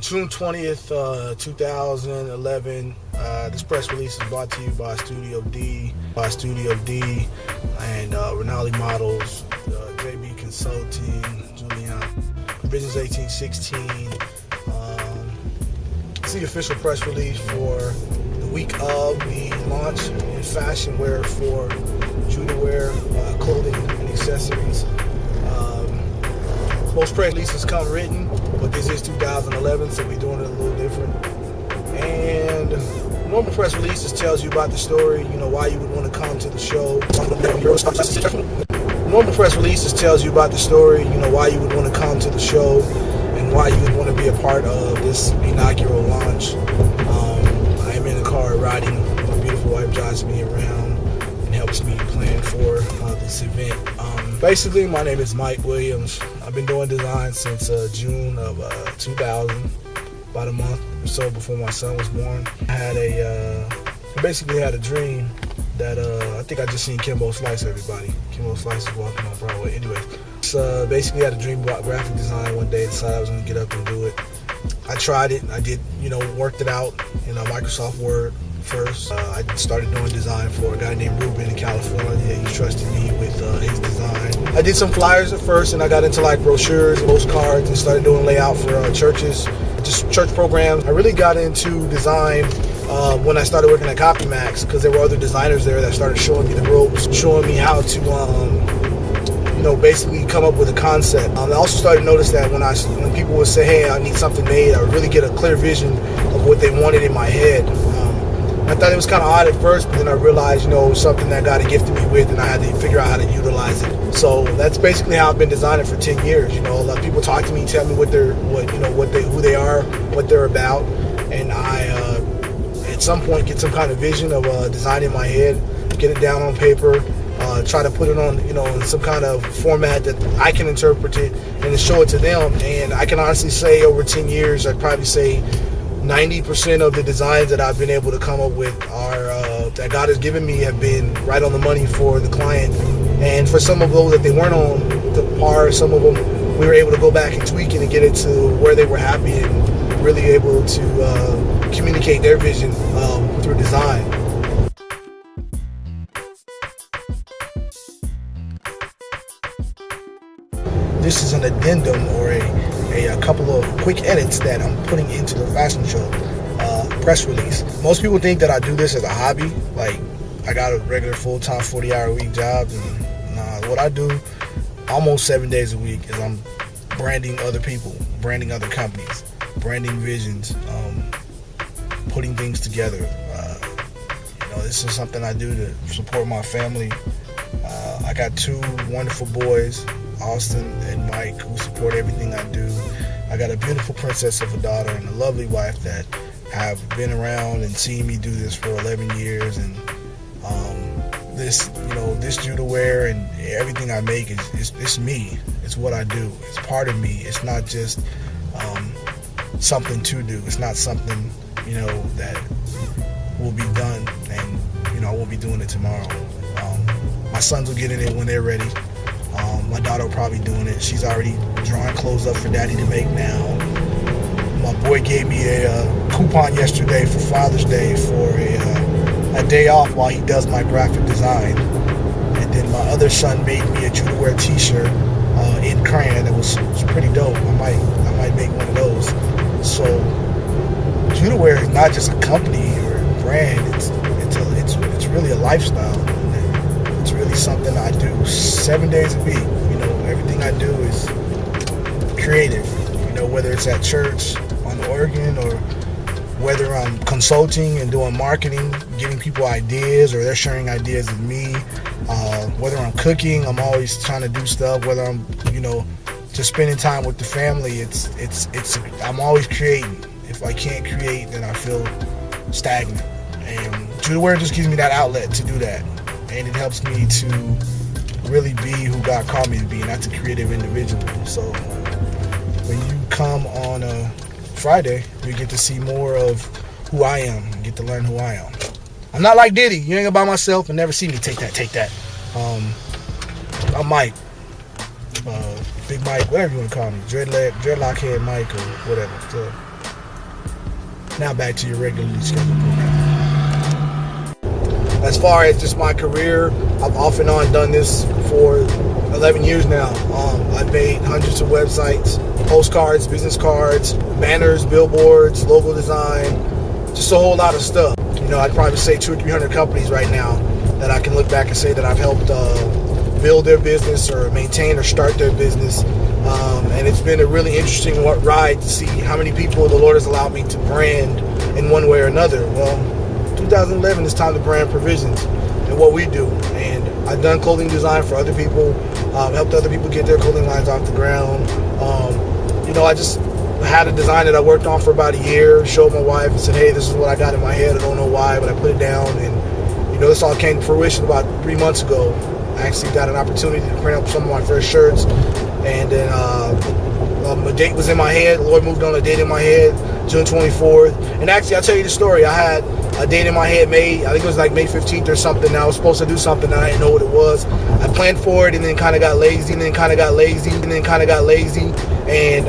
June 20th, 2011. This press release is brought to you by Studio D, and Renali Models, JB Consulting, Julian, Business 1816. It's the official press release for the week of the launch in fashion wear for Judah wear, clothing and accessories. Most press releases come written, but this is 2011, so we're doing it a little different. And normal press releases tells you about the story, why you would want to come to the show. Normal press releases tells you about the story, why you would want to come to the show and why you would want to be a part of this inaugural launch. I am in the car riding. My beautiful wife drives me around and helps me plan for this event. Basically, my name is Mike Williams. I've been doing design since June of 2000, about a month or so before my son was born. I basically had a dream that I think I just seen Kimbo Slice, everybody. Kimbo Slice is walking on Broadway. Anyway, basically had a dream about graphic design one day, decided I was going to get up and do it. I tried it. I did, worked it out in Microsoft Word first. I started doing design for a guy named Ruben in California. He trusted me with his design. I did some flyers at first, and I got into like brochures and postcards and started doing layout for churches, just church programs. I really got into design when I started working at CopyMax, because there were other designers there that started showing me the ropes, showing me how to basically come up with a concept. I also started to notice that when people would say, hey, I need something made, I would really get a clear vision of what they wanted in my head. I thought it was kind of odd at first, but then I realized, it was something that God had gifted me with, and I had to figure out how to utilize it. So that's basically how I've been designing for 10 years. A lot of people talk to me, tell me who they are, what they're about, and I, at some point, get some kind of vision of design in my head, get it down on paper, try to put it on, in some kind of format that I can interpret it and then show it to them. And I can honestly say over 10 years, I'd probably say 90% of the designs that I've been able to come up with are that God has given me have been right on the money for the client. And for some of those that they weren't on the par, some of them we were able to go back and tweak it and get it to where they were happy and really able to communicate their vision through design. This is an addendum or a couple of quick edits that I'm putting into the fashion show press release. Most people think that I do this as a hobby, like I got a regular full-time 40-hour-a-week job. And nah, what I do almost 7 days a week is I'm branding other people, branding other companies, branding visions, putting things together. This is something I do to support my family. I got two wonderful boys, Austin and Mike, who support everything I do. I got a beautiful princess of a daughter and a lovely wife that have been around and seen me do this for 11 years. And this Judah wear and everything I make it's me. It's what I do. It's part of me. It's not just something to do. It's not something that will be done and I won't be doing it tomorrow. My sons will get in it when they're ready. My daughter will probably doing it. She's already drawing clothes up for daddy to make now. My boy gave me a coupon yesterday for Father's Day for a day off while he does my graphic design. And then my other son made me a Judah wear t-shirt in crayon. It was pretty dope. I might make one of those. So Judah wear is not just a company or a brand. It's really a lifestyle. It's really something I do 7 days a week. Everything I do is creative. Whether it's at church, on the organ, or whether I'm consulting and doing marketing, giving people ideas, or they're sharing ideas with me. Whether I'm cooking, I'm always trying to do stuff. Whether I'm, just spending time with the family, I'm always creating. If I can't create, then I feel stagnant. And Judah wear just gives me that outlet to do that. And it helps me to really be who God called me to be, and that's a creative individual. So when you come on a Friday, you get to see more of who I am and get to learn who I am. I'm not like Diddy. You ain't by myself and never see me take that. I'm Mike. Big Mike, whatever you want to call me. Dreadlock head Mike or whatever. So Now back to your regularly scheduled program. As far as just my career, I've off and on done this for 11 years now. I've made hundreds of websites, postcards, business cards, banners, billboards, logo design, just a whole lot of stuff. You know, I'd probably say 200 or 300 companies right now that I can look back and say that I've helped build their business or maintain or start their business. And it's been a really interesting ride to see how many people the Lord has allowed me to brand in one way or another. Well, 2011 is time to brand Provisions and what we do. And I've done clothing design for other people, helped other people get their clothing lines off the ground. You know, I just had a design that I worked on for about a year, showed my wife and said, hey, this is what I got in my head. I don't know why, but I put it down. And, you know, this all came to fruition about 3 months ago. I actually got an opportunity to print up some of my first shirts. And then a date was in my head. The Lord moved on a date in my head, June 24th. And actually, I'll tell you the story. I had a date in my head I think it was like May 15th or something. And I was supposed to do something and I didn't know what it was. I planned for it and then kind of got lazy and then kind of got lazy and then kind of got lazy and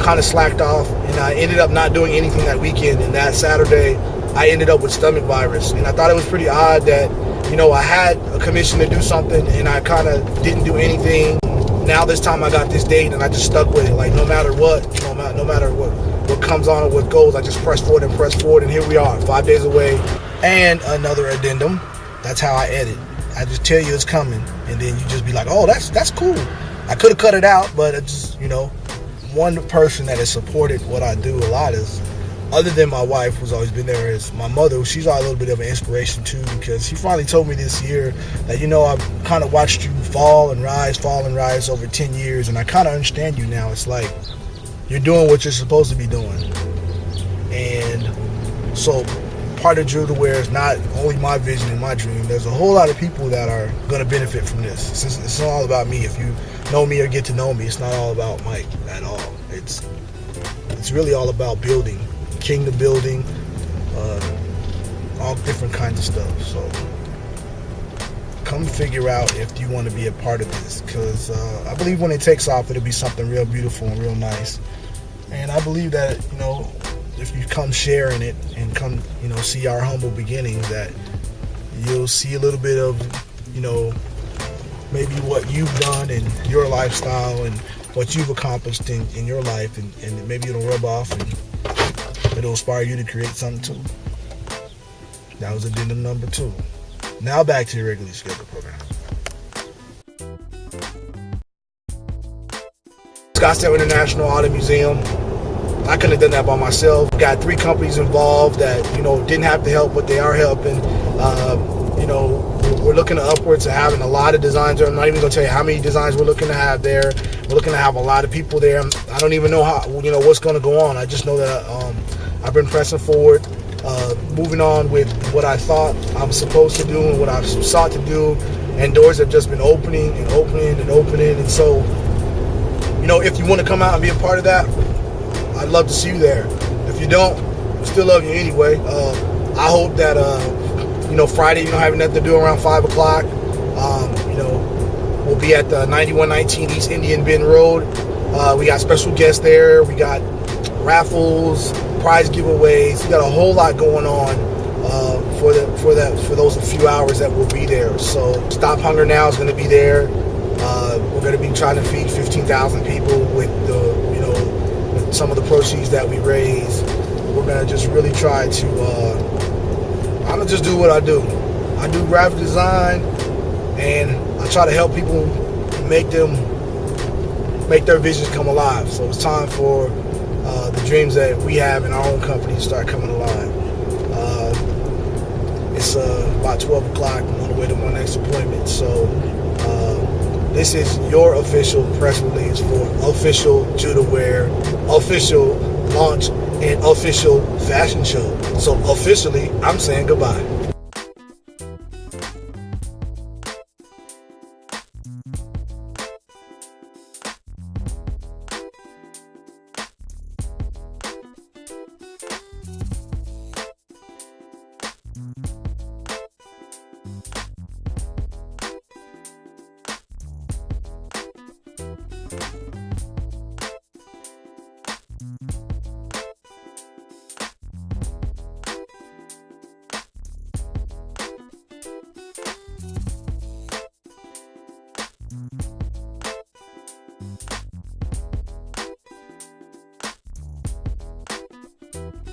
kind of slacked off. And I ended up not doing anything that weekend. And that Saturday, I ended up with stomach virus. And I thought it was pretty odd that, you know, I had a commission to do something and I kind of didn't do anything. Now this time I got this date and I just stuck with it. Like no matter what, no matter what comes on or what goes, I just press forward and here we are, 5 days away. And another addendum, that's how I edit. I just tell you it's coming and then you just be like, oh, that's cool. I could have cut it out, but it just, you know, one person that has supported what I do a lot is, other than my wife, who's always been there, is my mother. She's a little bit of an inspiration too, because she finally told me this year that, you know, I've kind of watched you fall and rise over 10 years, and I kind of understand you now. It's like you're doing what you're supposed to be doing. And so part of Drew to Wear is not only my vision and my dream. There's a whole lot of people that are going to benefit from this. It's not all about me. If you know me or get to know me, it's not all about Mike at all. It's really all about building. Kingdom building, all different kinds of stuff. So come figure out if you want to be a part of this, because I believe when it takes off, it'll be something real beautiful and real nice. And I believe that, you know, if you come share in it and come, you know, see our humble beginnings, that you'll see a little bit of, you know, maybe what you've done in your lifestyle and what you've accomplished in your life, and maybe it'll rub off and it'll inspire you to create something too. That was addendum number 2. Now back to your regularly scheduled program. Scottsdale International Auto Museum. I couldn't have done that by myself. Got 3 companies involved that, you know, didn't have to help, but they are helping. You know, we're looking upwards to having a lot of designs there. I'm not even going to tell you how many designs we're looking to have there. We're looking to have a lot of people there. I don't even know how, you know, what's going to go on. I just know that I've been pressing forward, moving on with what I thought I'm supposed to do and what I've sought to do, and doors have just been opening and opening and opening. And so, you know, if you want to come out and be a part of that, I'd love to see you there. If you don't, I still love you anyway. I hope that, you know, Friday you don't have nothing to do around 5 o'clock. You know, we'll be at the 9119 East Indian Bend Road. We got special guests there. We got raffles, prize giveaways. We got a whole lot going on for those few hours that we'll be there. So Stop Hunger Now is going to be there. We're going to be trying to feed 15,000 people with the, you know, with some of the proceeds that we raise. We're going to just really try to, I'm going to just do what I do. I do graphic design, and I try to help people make their visions come alive. So it's time for the dreams that we have in our own company to start coming alive. It's about 12 o'clock. I'm on the way to my next appointment. So this is your official press release for official Drew to Wear, official launch, and official fashion show. So officially, I'm saying goodbye. Peace.